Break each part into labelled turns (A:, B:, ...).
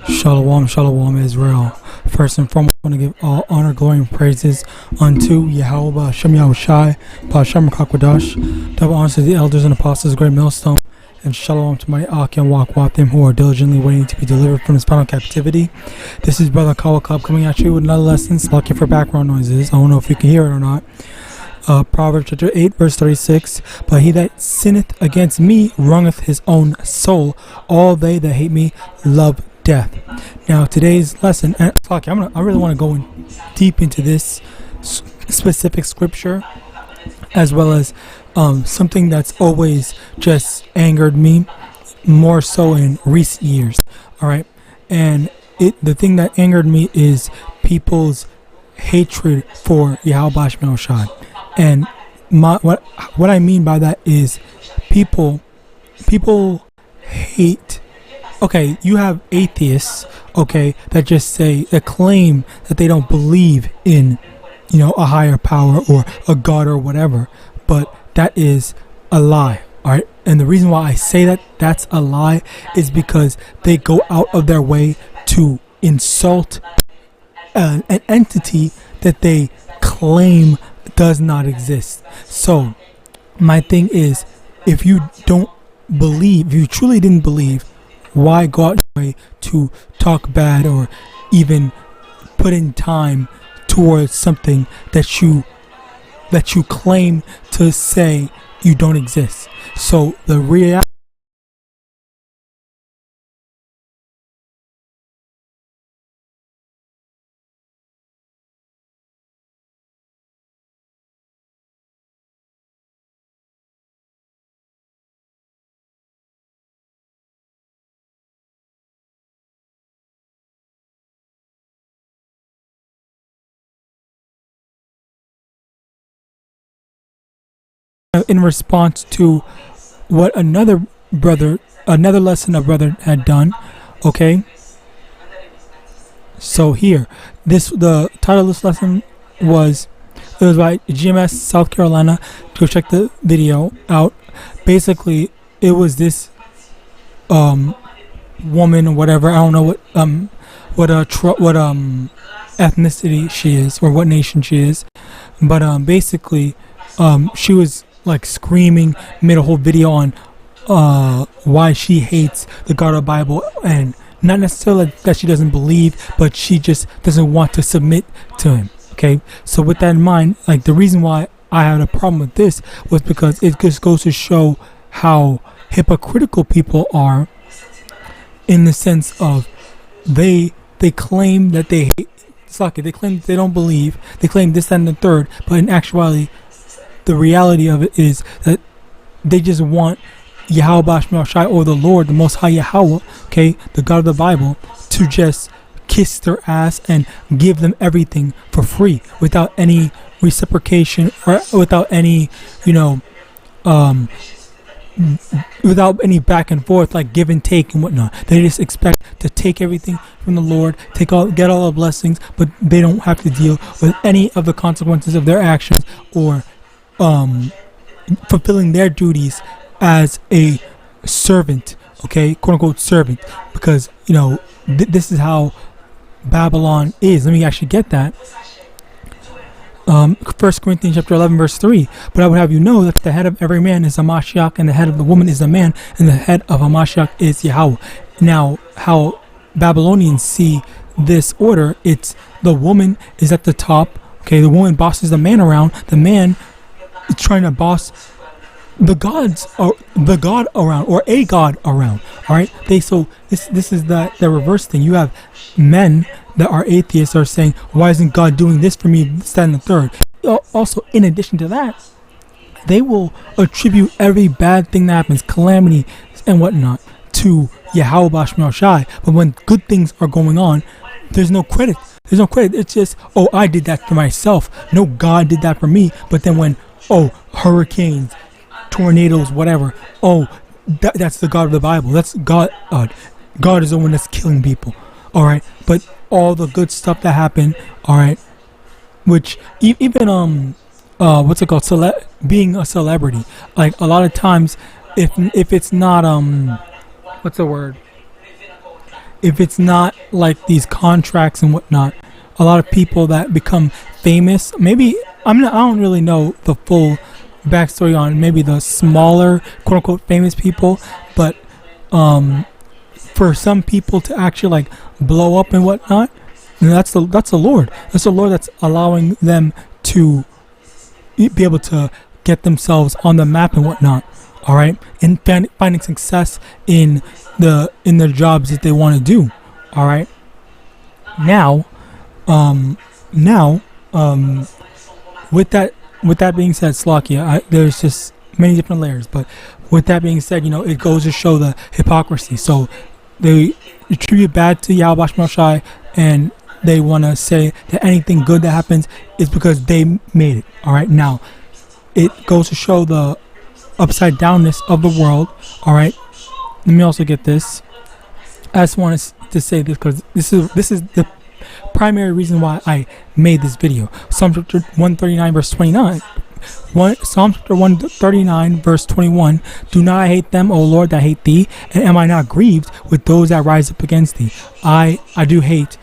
A: Shalom, shalom, Israel. First and foremost, I want to give all honor, glory, and praises unto YAHAWAH, SHAMAIWAN, Ba'ashem Rakakadash. Double honors to the elders and apostles, great millstone. And shalom to my YAHAWAH them who are diligently waiting to be delivered from this final captivity. This is Brother Kawa Club coming at you with another lesson. Lucky for background noises. I don't know if you can hear it or not. Proverbs chapter 8 verse 36. But he that sinneth against me wrongeth his own soul. All they that hate me love death. Now today's lesson, and I really want to go in deep into this specific scripture, as well as something that's always just angered me more so in recent years. All right, and the thing that angered me is people's hatred for Yahawadah. And what I mean by that is people hate. Okay, you have atheists, okay, that claim that they don't believe in, a higher power or a God or whatever, but that is a lie, all right? And the reason why I say that that's a lie is because they go out of their way to insult an entity that they claim does not exist. So my thing is, if you truly didn't believe, why go out your way to talk bad or even put in time towards something that you claim to say you don't exist? So the reality in response to what another lesson a brother had done, okay? So here, the title of this lesson was by GMS South Carolina. Go check the video out. Basically, it was this woman or whatever. I don't know what ethnicity she is or what nation she is, but basically, she was like screaming, made a whole video on why she hates the God of the Bible, and not necessarily that she doesn't believe, but she just doesn't want to submit to him. Okay, so with that in mind, like, the reason why I had a problem with this was because it just goes to show how hypocritical people are, in the sense of they claim that they hate. They claim that they don't believe. They claim this, that, and the third, but in actuality, the reality of it is that they just want Yahawadah or the Lord, the Most High Yahweh, okay, the God of the Bible, to just kiss their ass and give them everything for free without any reciprocation or without any, without any back and forth, like give and take and whatnot. They just expect to take everything from the Lord, get all the blessings, but they don't have to deal with any of the consequences of their actions or fulfilling their duties as a servant, okay, quote unquote servant, because this is how Babylon is. Let me actually get that. 1 Corinthians chapter 11 verse 3. But I would have you know that the head of every man is a Mashiach, and the head of the woman is a man, and the head of a Mashiach is Yahweh. Now, how Babylonians see this order, it's the woman is at the top, okay, the woman bosses the man around, the man trying to boss the god around, or a god around. All right, so this is the reverse thing. You have men that are atheists are saying, why isn't God doing this for me, this, that, and the third? Also, in addition to that, they will attribute every bad thing that happens, calamity and whatnot, to Yahawadah. But when good things are going on, there's no credit. It's just, oh, I did that for myself. No, God did that for me. But then when, hurricanes, tornadoes, whatever, that's the God of the Bible. That's God. God is the one that's killing people. All right, but all the good stuff that happened, all right, which even what's it called? Being a celebrity, like a lot of times, if it's not what's the word? if it's not like these contracts and whatnot, a lot of people that become famous, maybe I don't really know the full backstory on maybe the smaller quote unquote famous people, but for some people to actually like blow up and whatnot, and that's the Lord. That's the Lord that's allowing them to be able to get themselves on the map and whatnot. All right, and finding success in their jobs that they want to do. All right. Now, with that being said, Slakia, there's just many different layers. But with that being said, it goes to show the hypocrisy. So they attribute bad to YAHAWASHI, and they want to say that anything good that happens is because they made it. All right. Now, it goes to show the upside downness of the world. All right. Let me also get this. I just want to say this because this is the primary reason why I made this video. Psalm chapter 139 verse 29. Psalm chapter 139 verse 21. Do not I hate them, O Lord, that hate thee, and am I not grieved with those that rise up against thee? I do hate,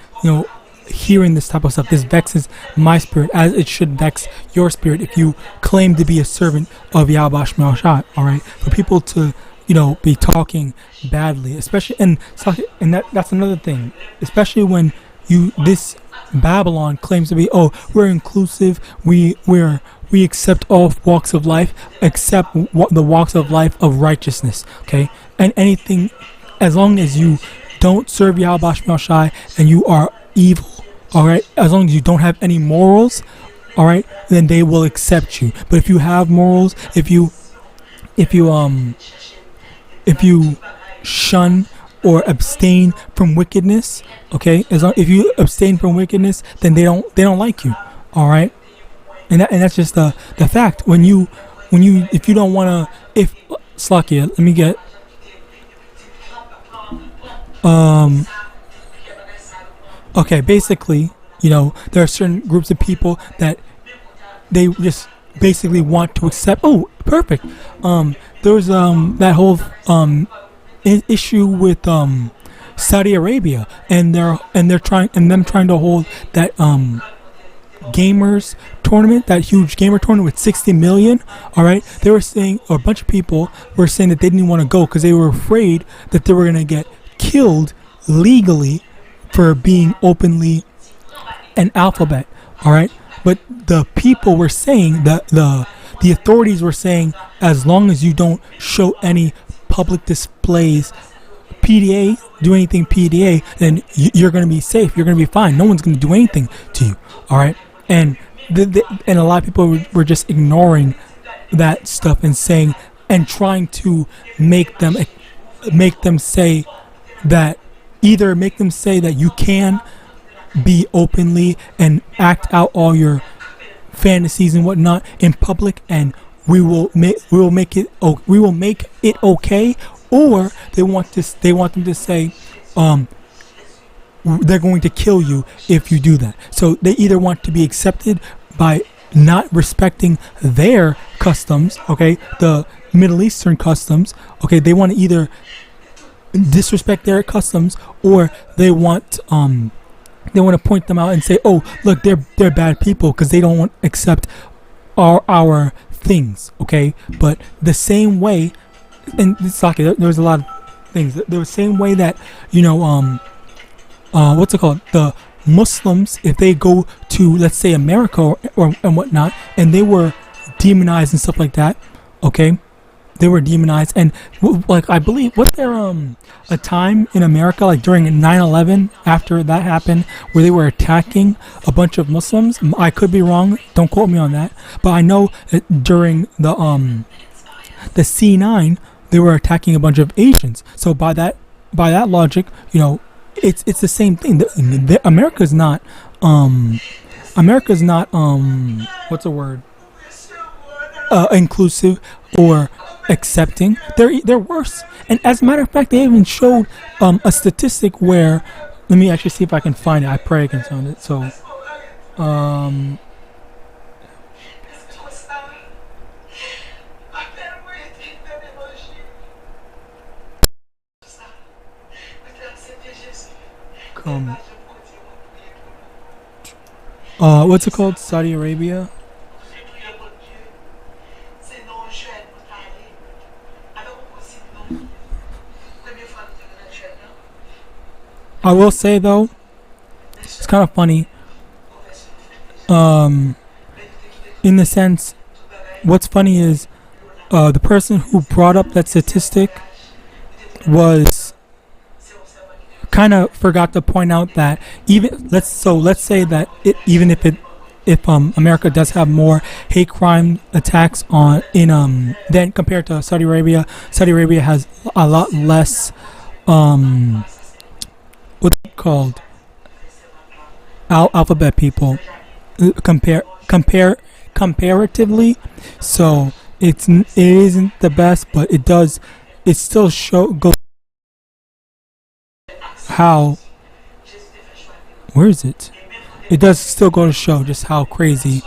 A: hearing this type of stuff. This vexes my spirit, as it should vex your spirit if you claim to be a servant of Yahawadah. All right, for people to be talking badly, especially and that's another thing, especially when this Babylon claims to be, we're inclusive, we accept all walks of life except the walks of life of righteousness. Okay, and anything, as long as you don't serve Yahawadah and you are evil, all right, as long as you don't have any morals, all right, then they will accept you. But if you have morals, if you shun or abstain from wickedness, okay, if you abstain from wickedness, then they don't like you. All right, and that's just the fact. If you don't want to, if Slakia, let me get okay, basically, there are certain groups of people that they just basically want to accept. Oh, perfect. There was that whole issue with Saudi Arabia, and they're trying to hold that gamers tournament, that huge gamer tournament with 60 million. All right, they were saying, or a bunch of people were saying that they didn't want to go because they were afraid that they were going to get killed legally for being openly an alphabet. All right, but the people were saying that the authorities were saying, as long as you don't show any public displays, PDA, do anything PDA, then you're going to be safe. You're going to be fine. No one's going to do anything to you. All right, and a lot of people were just ignoring that stuff and saying and trying to make them say that, either make them say that you can be openly and act out all your fantasies and whatnot in public, and we will make it okay, or they want them to say they're going to kill you if you do that. So they either want to be accepted by not respecting their customs, okay, the Middle Eastern customs, okay, they want to either disrespect their customs, or they want to point them out and say, oh, look, they're bad people because they don't accept our things, okay? But the same way, and it's like there was a lot of things. The same way that what's it called? The Muslims, if they go to, let's say, America and whatnot, and they were demonized and stuff like that, okay? They were demonized, and like I believe, was there a time in America, like during 9/11, after that happened, where they were attacking a bunch of Muslims? I could be wrong. Don't quote me on that. But I know that during the C9, they were attacking a bunch of Asians. So by that logic, it's the same thing. America's not what's the word? Inclusive or accepting. They're worse. And as a matter of fact, they even showed a statistic where, let me actually see if I can find it. I pray I can find it. So come. What's it called? Saudi Arabia. I will say though, it's kind of funny. In the sense, what's funny is the person who brought up that statistic was kind of forgot to point out that even let's say that if America does have more hate crime attacks on than compared to Saudi Arabia. Saudi Arabia has a lot less what's it called alphabet people comparatively. So it isn't the best, but it still goes how, where is it? It does still go to show just how crazy,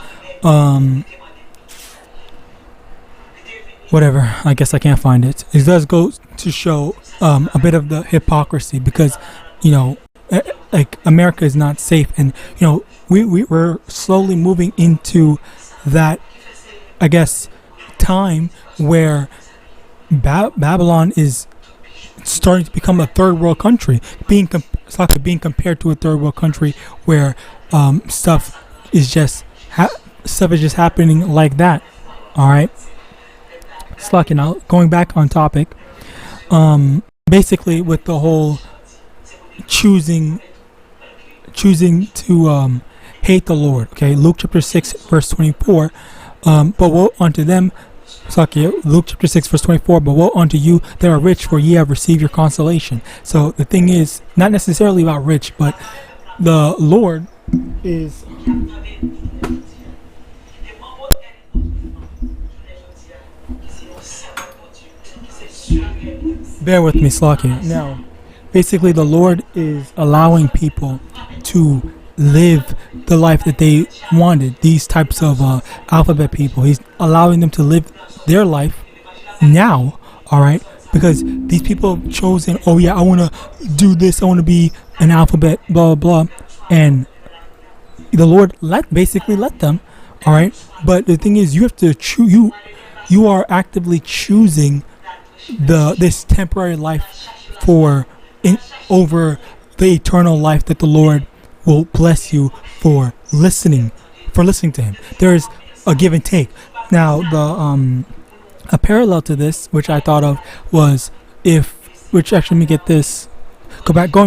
A: whatever, I guess I can't find it. It does go to show a bit of the hypocrisy because, like America is not safe, and we're slowly moving into that, I guess, time where Babylon is starting to become a third world country, being compared to a third world country where stuff is just happening like that. All right, slacking out. Going back on topic, basically with the whole choosing to hate the Lord. Okay, Luke chapter 6 verse 24. But woe unto them. Luke chapter 6 verse 24. But woe unto you that are rich, for ye have received your consolation. So the thing is not necessarily about rich, but the Lord is bear with me, Slocky. Now basically the Lord is allowing people to live the life that they wanted. These types of alphabet people, he's allowing them to live their life now. All right, because these people have chosen, oh yeah, I want to do this, I want to be an alphabet, blah blah blah, and the Lord basically let them. All right, but the thing is, you have to choose. You are actively choosing this temporary life over the eternal life that the Lord will bless you for listening to him. There's a give and take. Now a parallel to this, which I thought of, was going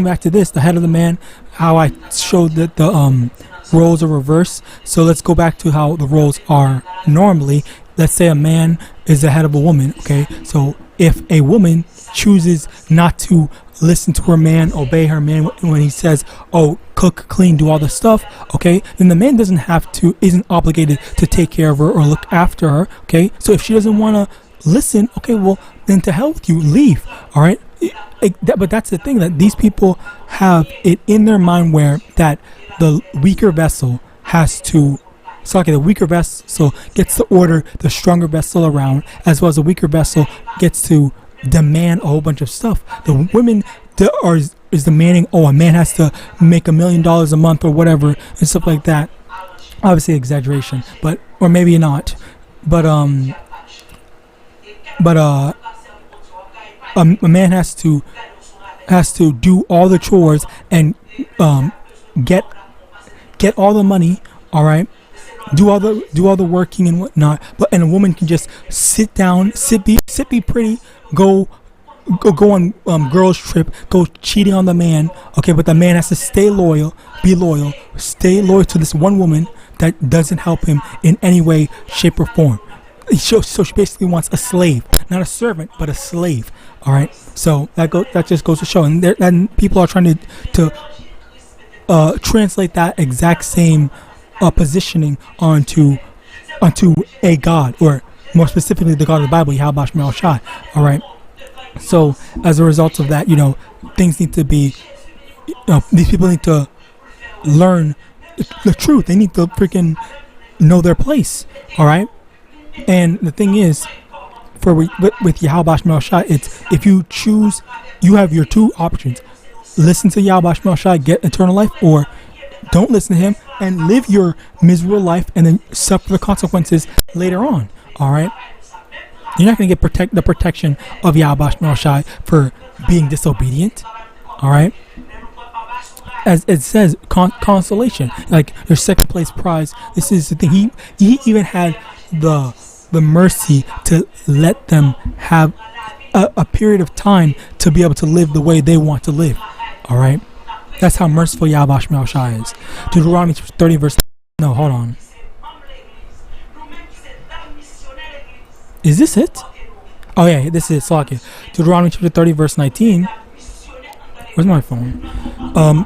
A: back to this, the head of the man, how I showed that the roles are reversed. So let's go back to how the roles are normally. Let's say a man is the head of a woman. Okay, so if a woman chooses not to listen to her man, obey her man when he says, oh, cook, clean, do all the stuff, okay, then the man isn't obligated to take care of her or look after her. Okay, so if she doesn't want to listen, okay, well then to hell with you, leave. All right, but that's the thing, that these people have it in their mind where that the weaker vessel has to, the weaker vessel gets to order the stronger vessel around, as well as the weaker vessel gets to demand a whole bunch of stuff. The women is demanding, oh, a man has to make $1 million a month or whatever and stuff like that. Obviously exaggeration, but or maybe not. But a man has to do all the chores and get all the money. All right. Do all the working and whatnot, and a woman can just sit down, be pretty, go on girls trip, go cheating on the man. Okay, but the man has to stay loyal to this one woman that doesn't help him in any way, shape, or form. So she basically wants a slave, not a servant, but a slave. All right, so that just goes to show, and people are trying to translate that exact same positioning onto a God, or more specifically the God of the Bible, YAHAWAH and His. All right, so as a result of that, things need to be, these people need to learn the truth. They need to freaking know their place. All right, and the thing is, with YAHAWAH and His, it's if you choose, you have your two options: listen to YAHAWASHI, get eternal life, or don't listen to him and live your miserable life and then suffer the consequences later on. All right, you're not going to get the protection of YAHAWASHI for being disobedient. All right, as it says, consolation, like your second place prize. This is the thing. He even had the mercy to let them have a period of time to be able to live the way they want to live. All right, that's how merciful YAHAWASHI is. Deuteronomy 30 verse. No, hold on. Is this it? Oh yeah, this is Slakia. Deuteronomy chapter 30 verse 19. Where's my phone?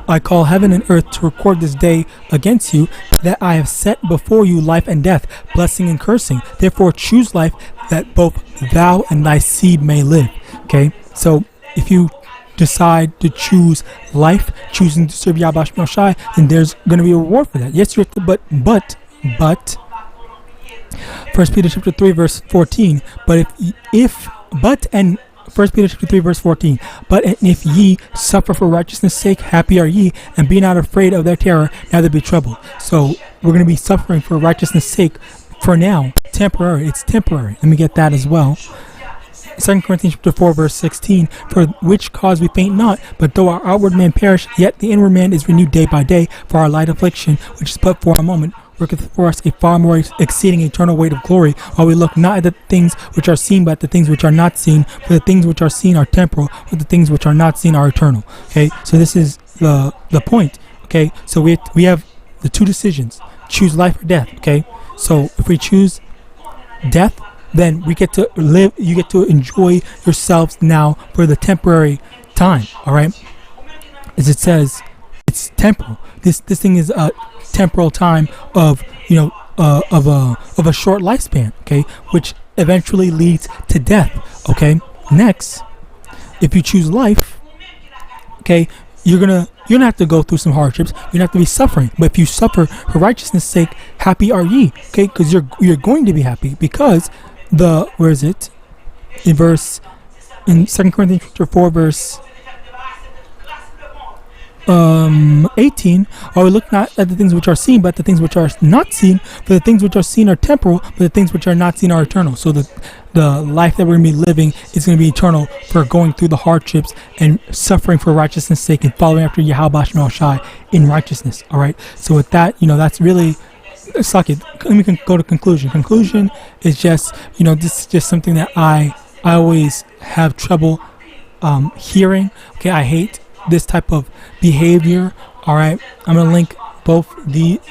A: I call heaven and earth to record this day against you, that I have set before you life and death, blessing and cursing. Therefore choose life, that both thou and thy seed may live. Okay, so if you decide to choose life, choosing to serve YAHAWASHI, then there's going to be a reward for that. Yes, you have to, but 1 Peter chapter 3 verse 14. But and 1 Peter chapter 3 verse 14. But if ye suffer for righteousness' sake, happy are ye, and be not afraid of their terror, neither be troubled. So we're going to be suffering for righteousness' sake for now. Temporary. It's temporary. Let me get that as well. 2 Corinthians chapter 4 verse 16. For which cause we faint not, but though our outward man perish, yet the inward man is renewed day by day. For our light affliction, which is but for a moment, worketh for us a far more exceeding eternal weight of glory, while we look not at the things which are seen, but at the things which are not seen. For the things which are seen are temporal, but the things which are not seen are eternal. Okay, so this is the point. Okay, so we have the two decisions: choose life or death. Okay, so if we choose death, then we get to live. You get to enjoy yourselves now for the temporary time. All right, as it says, it's temporal. This thing is a temporal time of of a short lifespan. Okay, which eventually leads to death. Okay, next, if you choose life, okay, you're gonna have to go through some hardships. You're gonna have to be suffering. But if you suffer for righteousness' sake, happy are ye. Okay, because you're going to be happy, because where is it? In 2 Corinthians chapter 4 verse 18. Or we look not at the things which are seen, but the things which are not seen. For the things which are seen are temporal, but the things which are not seen are eternal. So the life that we're going to be living is going to be eternal for going through the hardships and suffering for righteousness' sake and following after YAHAWASHI in righteousness. All right. So with that, that's really. Suck it. Let me go to conclusion. Conclusion is just, this is just something that I always have trouble hearing. Okay, I hate this type of behavior. All right, I'm gonna link both videos.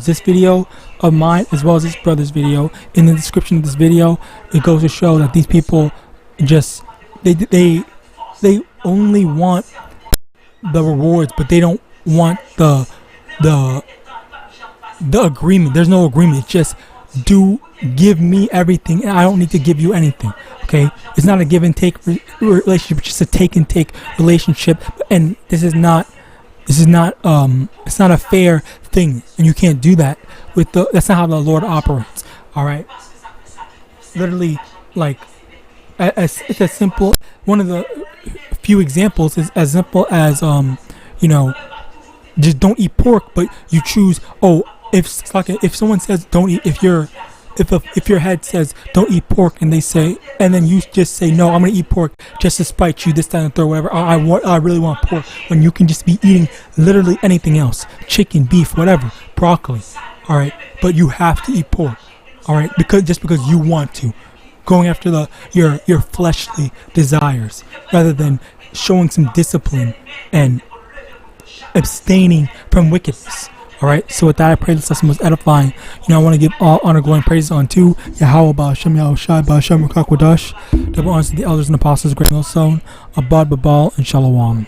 A: This video of mine as well as this brother's video in the description of this video. It goes to show that these people just they only want the rewards, but they don't want the agreement. There's no agreement. It's just give me everything and I don't need to give you anything. Okay, it's not a give and take relationship, it's just a take and take relationship, and it's not a fair thing, and you can't do that that's not how the Lord operates. All right, literally, like, it's as simple. One of the few examples is as simple as just don't eat pork, but you choose. If someone says don't eat, if your head says don't eat pork, and then you just say no, I'm gonna eat pork just to spite you, this, that, and the third, whatever. I really want pork, when you can just be eating literally anything else, chicken, beef, whatever, broccoli. All right, but you have to eat pork. All right, because you want to, going after your fleshly desires rather than showing some discipline and abstaining from wickedness. All right, so with that, I pray this lesson was edifying. I want to give all honor, glory, and praises unto Yahawah, Ba'ashem, Yahushai, Ba'ashem, Rakakwadash. Double honors to the elders and apostles, great millstone, Abad, Babal, and Shalom.